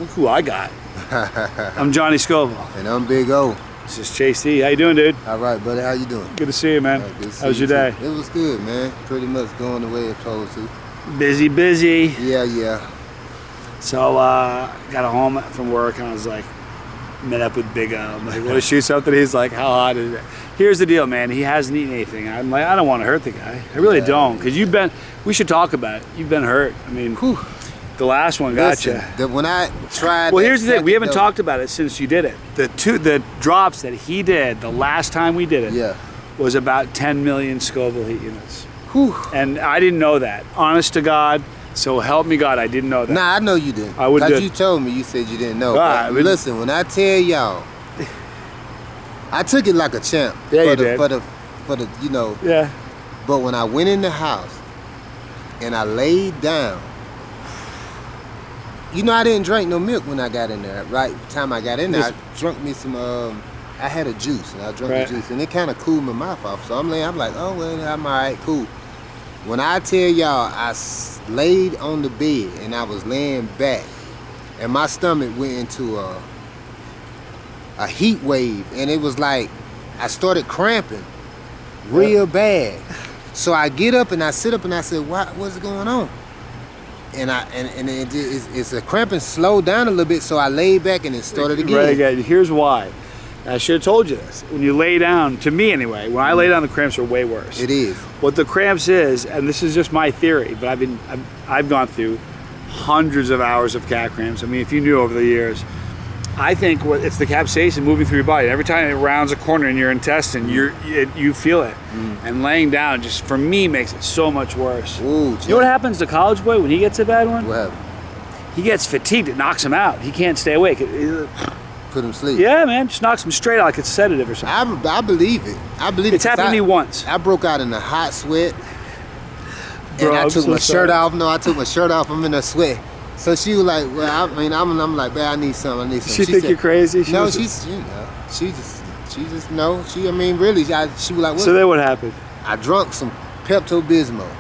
Look who I got. I'm Johnny Scoville. And I'm Big O. This is Chase E. How you doing, dude? All right, buddy. How you doing? Good to see you, man. How was your day? It was good, man. Pretty much going the way it's supposed to. Busy. Yeah. So, got home from work and I was like, met up with Big O. I'm like, want to shoot something? He's like, how hot is it? Here's the deal, man. He hasn't eaten anything. I'm like, I don't want to hurt the guy. I really don't, because we should talk about it. You've been hurt. I mean, whew, the last one got you. When I tried. Well, here's the thing. We haven't talked about it since you did it. The drops that he did the last time we did it was about 10 million Scoville heat units. Whew. And I didn't know that. Honest to God. So help me God, I didn't know that. Nah, I know you didn't. I would. Because you told me, you said you didn't know. Listen, when I tell y'all, I took it like a champ. Yeah, you did. For the, you know. Yeah. But when I went in the house and I laid down, you know, I didn't drink no milk when I got in there. Right, the time I got in there, I drunk me some. I had a juice and I drank the juice and it kind of cooled my mouth off. So I'm like, oh well, I'm all right, cool. When I tell y'all, I laid on the bed and I was laying back and my stomach went into a heat wave, and it was like I started cramping real bad. So I get up and I sit up and I said, what's going on? And it's a cramping slowed down a little bit, so I laid back and it started again. Right again. Here's why. I should have told you this. When you lay down, to me anyway, when I lay down, the cramps are way worse. It is. What the cramps is, and this is just my theory, but I've gone through hundreds of hours of cat cramps. I mean, if you knew over the years, I think it's the capsaicin moving through your body. Every time it rounds a corner in your intestine, you feel it. And laying down, just for me, makes it so much worse. Ooh, you know what happens to college boy when he gets a bad one? What happened? He gets fatigued. It knocks him out. He can't stay awake. Put him to sleep. Yeah, man, just knocks him straight out like it's sedative or something. I believe it. I believe it. It's happened to me once. I broke out in a hot sweat, Bro, and I took my shirt off. No, I took my shirt off. I'm in a sweat. So she was like, well, I'm like, man, I need something. She think you're crazy? No, she just no. She was like, what? So then what happened? I drunk some Pepto-Bismol,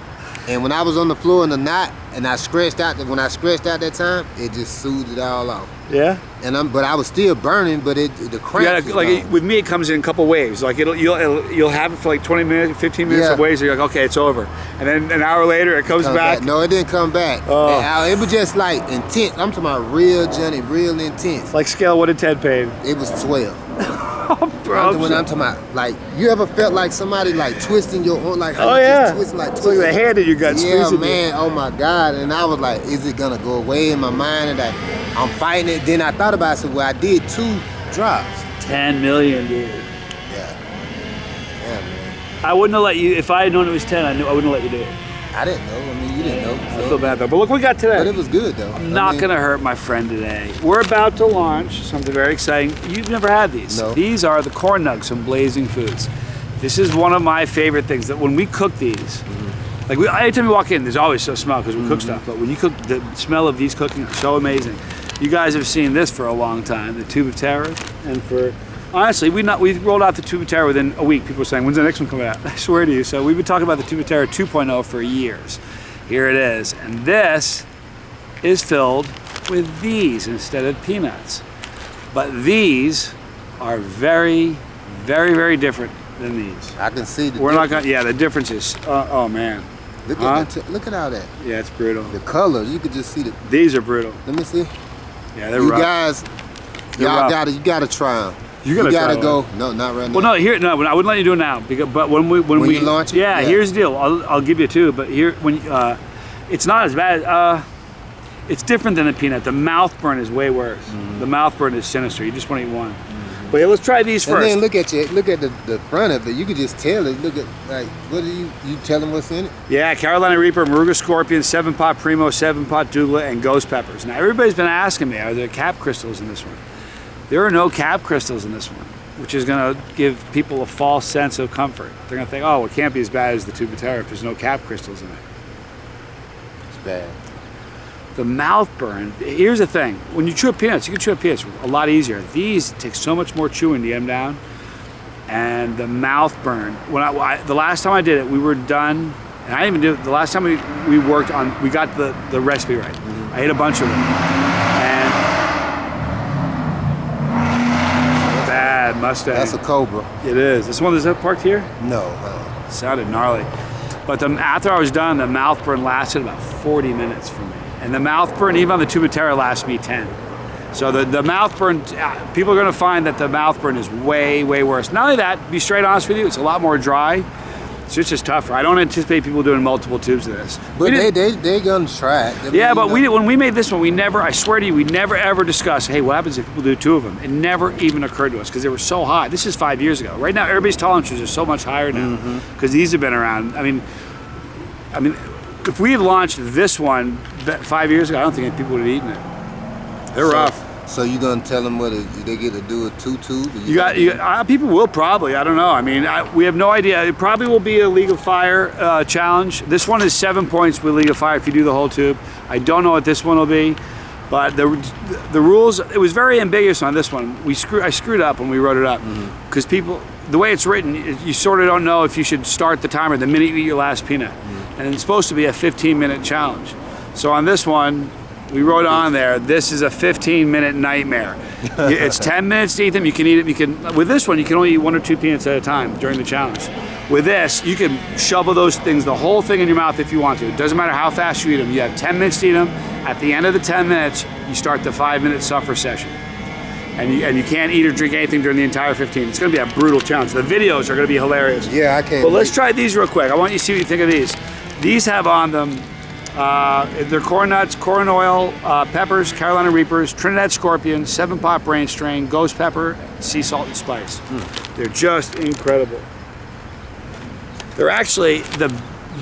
and when I was on the floor in the knot, and I scratched out, that time, it just soothed it all off. Yeah. But I was still burning, but the cramps. Yeah, like with me, it comes in a couple waves. Like you'll have it for like 20 minutes, 15 minutes of waves. And you're like, okay, it's over. And then an hour later, it comes back. No, it didn't come back. Oh. It was just like intense. I'm talking about real, Johnny, real intense. Like scale, what did Ted pay? It was 12. Oh, bro. I'm talking about, like, you ever felt like somebody like twisting your arm, like how you just twist, it's like the hand in your gut squeezing. Yeah, man. Oh my God. And I was like, is it gonna go away in my mind? And I'm fighting it. Then I thought about it. I said, well, I did 2 drops. 10 million, dude. Yeah, man. I wouldn't have let you, if I had known it was 10, I wouldn't have let you do it. I didn't know. I mean, you didn't know. I feel bad though. But look what we got today. But it was good though. I'm not gonna hurt my friend today. We're about to launch something very exciting. You've never had these. No. These are the Corn Nugz from Blazing Foods. This is one of my favorite things, that when we cook these, like anytime you walk in, there's always a smell because we cook stuff. But when you cook, the smell of these cooking is so amazing. You guys have seen this for a long time, the tube of terror, and for honestly, we rolled out the tube of terror within a week. People were saying, when's the next one coming out? I swear to you. So we've been talking about the tube of terror 2.0 for years. Here it is, and this is filled with these instead of peanuts. But these are very, very, very different than these. I can see the We're not gonna, yeah, the difference is, oh man. Look at all that. Yeah, it's brutal. The colors, you could just see the. These are brutal. Let me see. Yeah, they're rough. Guys, you gotta try them. You gotta go. No, not right now. Well, no, I wouldn't let you do it now. But when we launch it, yeah, here's the deal. I'll give you 2, but here it's not as bad. It's different than the peanut. The mouth burn is way worse. The mouth burn is sinister. You just want to eat one. But yeah, let's try these first. And then look at the front of it. You can just tell it. Look at, like, what are you tell them what's in it? Yeah, Carolina Reaper, Maruga Scorpion, 7-pot Primo, 7-pot Douglas, and Ghost Peppers. Now everybody's been asking me, are there cap crystals in this one? There are no cap crystals in this one, which is going to give people a false sense of comfort. They're going to think, oh, it can't be as bad as the tube of terror if there's no cap crystals in it. It's bad. The mouth burn, here's the thing. When you chew up peanuts, you can chew up peanuts a lot easier. These take so much more chewing to get them down. And the mouth burn, the last time I did it, we were done, and I didn't even do it, the last time we worked on, we got the recipe right. I ate a bunch of them. And Mustang. That's a Cobra. It is. This one is that parked here? No. Sounded gnarly. But after I was done, the mouth burn lasted about 40 minutes for me. And the mouth burn, even on the Tuba Terra, lasted me 10. So the mouth burn, people are going to find that the mouth burn is way, way worse. Not only that, to be straight honest with you, it's a lot more dry. So it's just tougher. I don't anticipate people doing multiple tubes of this. But they're going to try it. Yeah, but when we made this one, I swear to you, we never ever discussed, hey, what happens if people do 2 of them? It never even occurred to us because they were so high. This is 5 years ago. Right now, everybody's tolerances are so much higher now because these have been around. I mean, if we had launched this one 5 years ago, I don't think people would have eaten it. They're rough. So you gonna tell them what they get to do a 2-tube? People will probably. I don't know. I mean, we have no idea. It probably will be a League of Fire challenge. This one is 7 points with League of Fire if you do the whole tube. I don't know what this one will be, but the rules. It was very ambiguous on this one. I screwed up when we wrote it up because the way it's written, you sort of don't know if you should start the timer the minute you eat your last peanut, and it's supposed to be a 15-minute challenge. So on this one, we wrote on there, this is a 15-minute nightmare. It's 10 minutes to eat them. You can eat it. With this one, you can only eat 1 or 2 peanuts at a time during the challenge. With this, you can shovel those things, the whole thing in your mouth if you want to. It doesn't matter how fast you eat them. You have 10 minutes to eat them. At the end of the 10 minutes, you start the 5-minute suffer session. And you can't eat or drink anything during the entire 15. It's going to be a brutal challenge. The videos are going to be hilarious. Yeah, I can't. But let's try these real quick. I want you to see what you think of these. These have on them they're corn nuts, corn oil, peppers, Carolina Reapers, Trinidad Scorpion, 7-pot brain strain, ghost pepper, sea salt and spice. They're just incredible. They're actually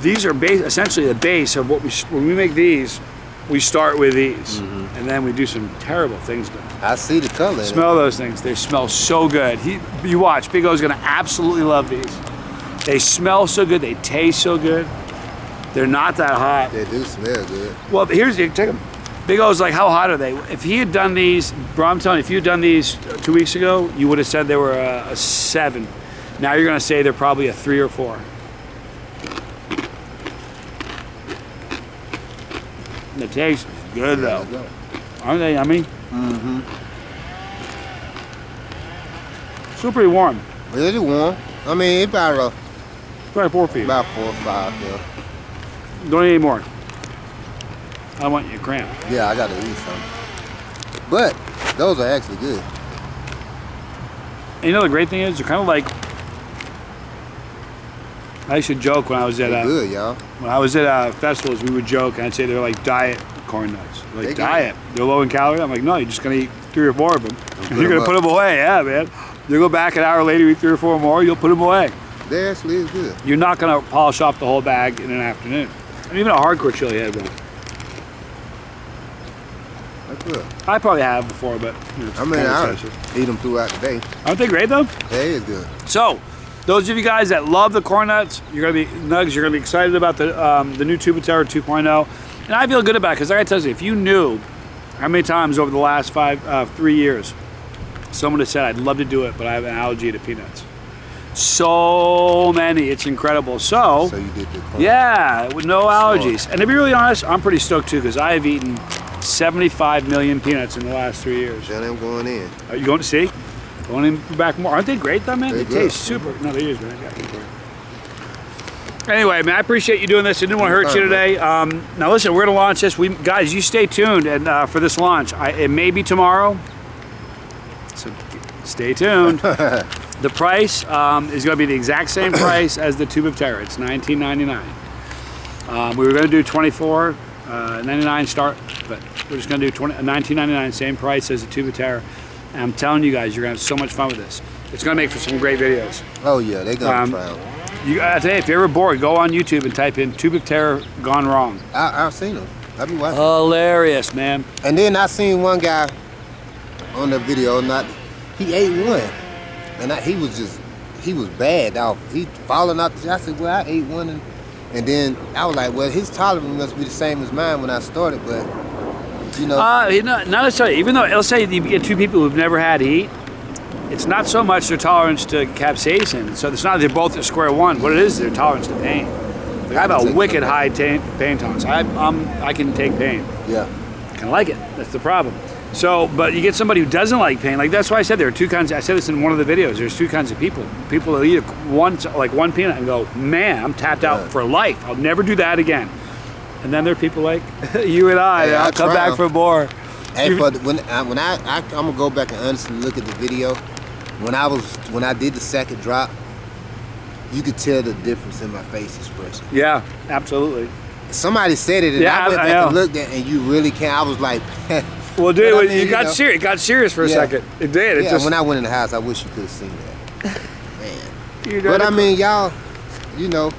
these are essentially the base of what when we make these. We start with these, and then we do some terrible things to them. I see the color. Smell those things. They smell so good. You watch. Big O's gonna absolutely love these. They smell so good. They taste so good. They're not that hot. They do smell good. Well, check them. Big O's like, how hot are they? If he had done these, bro, I'm telling you, if you had done these 2 weeks ago, you would have said they were a 7. Now you're gonna say they're probably a 3 or 4. The taste is good though. Aren't they yummy? Still pretty warm. Really warm. I mean, it's about Probably 4 feet. About 4 or 5, yeah. Don't eat any more. I want you to cramp. Yeah, I gotta eat some. But those are actually good. And you know the great thing is, they're kind of like. I used to joke when I was at good, y'all. When I was at festivals, we would joke and I'd say they're like diet corn nuts. Like They diet. They're low in calories. I'm like, no, you're just gonna eat 3 or 4 of them. And you're gonna put them away. Yeah, man. You go back an hour later, eat 3 or 4 more. You'll put them away. They actually is good. You're not gonna polish off the whole bag in an afternoon. And even a hardcore chili had one. That's good. I probably have before, but you know, I mean, I eat them throughout the day. aren't they great though? They is good. So, those of you guys that love the corn nuts, you're gonna be excited about the new Tuba Terra 2.0, and I feel good about it because, like I tell you, if you knew how many times over the last 3 years, someone has said, "I'd love to do it, but I have an allergy to peanuts." So many, it's incredible. So you did the corn. Yeah, with no allergies. And to be really honest, I'm pretty stoked too because I have eaten 75 million peanuts in the last 3 years. Then I'm going in. Are you going to see? Going in back more. Aren't they great though, man? They They taste super. No, they is, man. Anyway, man, I appreciate you doing this. I didn't want to hurt you today. Now listen, we're going to launch this. Guys, you stay tuned and for this launch. It may be tomorrow, so stay tuned. The price is going to be the exact same price as the Tube of Terror. It's $19.99. We were going to do $24.99 start, but we're just going to do $19.99, same price as the Tube of Terror. And I'm telling you guys, you're going to have so much fun with this. It's going to make for some great videos. Oh yeah, they're going to try them. I tell you, if you're ever bored, go on YouTube and type in Tube of Terror Gone Wrong. I've seen them. I've been watching. Hilarious, man. And then I seen one guy on the video, he ate one. And he was bad off. He falling out. I said, well, I ate one. And then I was like, well, his tolerance must be the same as mine when I started, but, you know. Not necessarily. Even though, let's say you get 2 people who've never had heat, it's not so much their tolerance to capsaicin. So it's not they're both at square one. What it is their tolerance to pain. Like I have a wicked high pain tolerance. I can take pain. Yeah. I kind of like it. That's the problem. So, but you get somebody who doesn't like pain. Like that's why I said there are two kinds. I said this in one of the videos. There's two kinds of people. People that eat one peanut and go, man, I'm tapped out for life. I'll never do that again. And then there are people like you and I. Hey, I'll come back for more. Hey, but I'm gonna go back and honestly look at the video. When I did the second drop, you could tell the difference in my face expression. Yeah, absolutely. Somebody said it, and I went back and looked at it, and you really can't. I was like, well, dude, I mean, you got serious. It got serious for a second. It did. It just... when I went in the house, I wish you could have seen that. Man. But I mean, y'all, you know.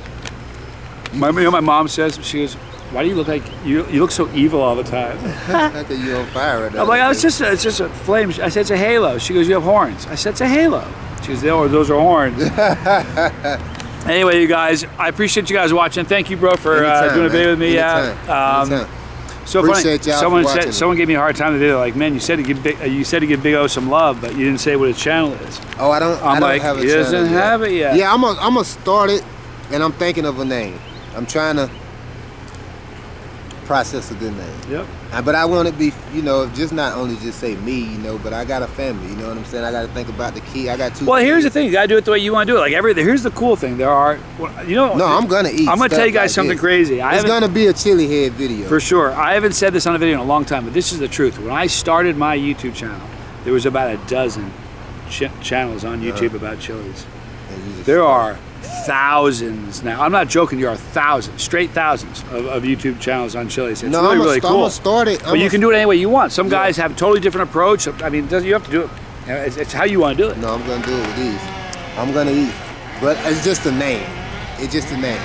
My mom says, she goes, why do you look like you look so evil all the time? I think you're on fire right now. I'm like, it's just a flame. I said, it's a halo. She goes, you have horns. I said, it's a halo. She goes, those are horns. Anyway, you guys, I appreciate you guys watching. Thank you, bro, for doing a video with me. Anytime. So appreciate funny. Y'all Someone gave me a hard time today. They're like, man, you said to give Big O some love, but you didn't say what his channel is. Oh, I don't have a channel. He doesn't have it yet. Yeah, I'm gonna start it, and I'm thinking of a name. I'm trying to process a good name. Yep. But I want to be, you know, just not only just say me, you know, but I got a family, you know what I'm saying? I got to think about the kid. I got 2 Well, kids. here's the thing. You got to do it the way you want to do it. Like here's the cool thing. There are, you know. No, I'm going to eat. I'm going to tell you guys something crazy. It's going to be a chili head video. For sure. I haven't said this on a video in a long time, but this is the truth. When I started my YouTube channel, there was about a dozen channels on YouTube about chilies. There are thousands now. I'm not joking. There are thousands, straight thousands of YouTube channels on chilies. It's really cool. I'm gonna start it. But you can do it any way you want. Some guys have a totally different approach. I mean, you have to do it. It's how you want to do it. No, I'm gonna do it with these. I'm gonna eat, but it's just a name. It's just a name.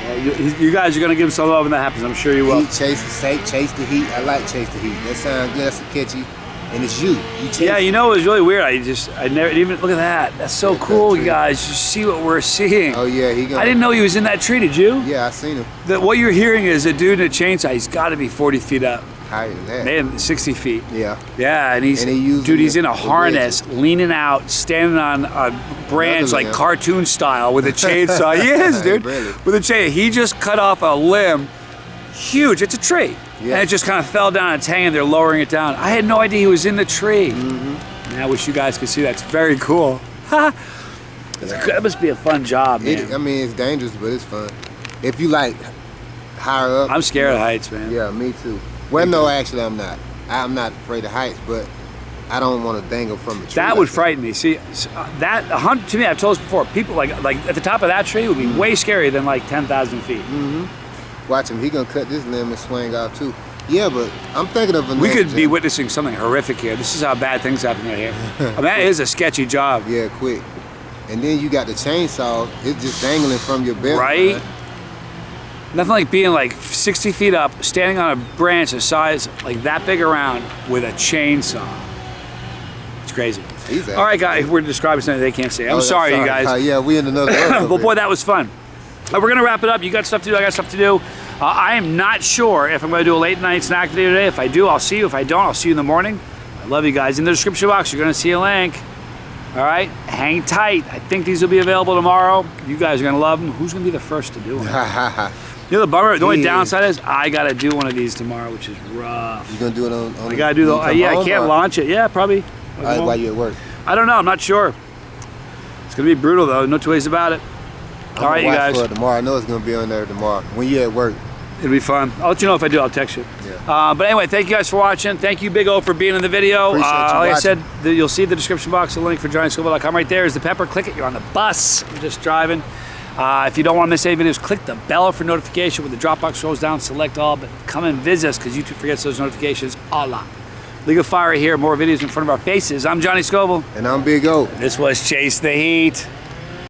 Well, you guys are gonna give some love when that happens. I'm sure you will. Chase the heat. I like chase the heat. That sounds good. That's catchy. And it's you. Yeah, you know, it was really weird. I never even look at that. That's so cool, you guys. You see what we're seeing. Oh yeah, I didn't know he was in that tree. Did you? Yeah, I seen him. What you're hearing is a dude in a chainsaw. He's got to be 40 feet up. Higher than that. Man, 60 feet. Yeah. Yeah, and he's in a harness, leaning out, standing on a branch like cartoon style with a chainsaw. He is, dude. With a chain. He just cut off a limb. Huge. It's a tree. Yeah. And it just kind of fell down. It's hanging there, lowering it down. I had no idea he was in the tree. And I wish you guys could see that. It's very cool. That must be a fun job, man. I mean, it's dangerous, but it's fun. If you like higher up. I'm scared of heights, man. Yeah, me too. Well, no, actually, I'm not. I'm not afraid of heights, but I don't want to dangle from the tree. That would frighten me. See, that to me, I've told this before. People like at the top of that tree would be way scarier than like 10,000 feet. Watch him. He gonna cut this limb and swing off too. Yeah, but I'm thinking of a We could be witnessing something horrific here. This is how bad things happen right here. I mean, that is a sketchy job. Yeah, quick. And then you got the chainsaw. It's just dangling from your belt. Right. Nothing like being like 60 feet up, standing on a branch the size like that big around with a chainsaw. It's crazy. All right, guys, we're describing something they can't see. I'm sorry, you guys. Yeah, we in another. But boy, that was fun. We're going to wrap it up. You got stuff to do. I got stuff to do. I am not sure if I'm going to do a late night snack video today. If I do, I'll see you. If I don't, I'll see you in the morning. I love you guys. In the description box, you're going to see a link. All right? Hang tight. I think these will be available tomorrow. You guys are going to love them. Who's going to be the first to do them? You know the bummer? The only downside is I got to do one of these tomorrow, which is rough. You going to do it on I got to do the... I can't launch it. Yeah, probably. While you're at work? I don't know. I'm not sure. It's going to be brutal, though. No two ways about it. All right, you guys. For it tomorrow. I know it's going to be on there tomorrow when you're at work. It'll be fun. I'll let you know if I do. I'll text you. Yeah. But anyway, thank you guys for watching. Thank you, Big O, for being in the video. Appreciate you like watching. I said, you'll see the description box, the link for johnnyskillville.com. Right there is the pepper. Click it. You're on the bus. I'm just driving. If you don't want to miss any videos, click the bell for notification. When the Dropbox scrolls down, select all. But come and visit us because YouTube forgets those notifications a lot. League of Fire here. More videos in front of our faces. I'm Johnny Scoville. And I'm Big O. This was Chase the Heat.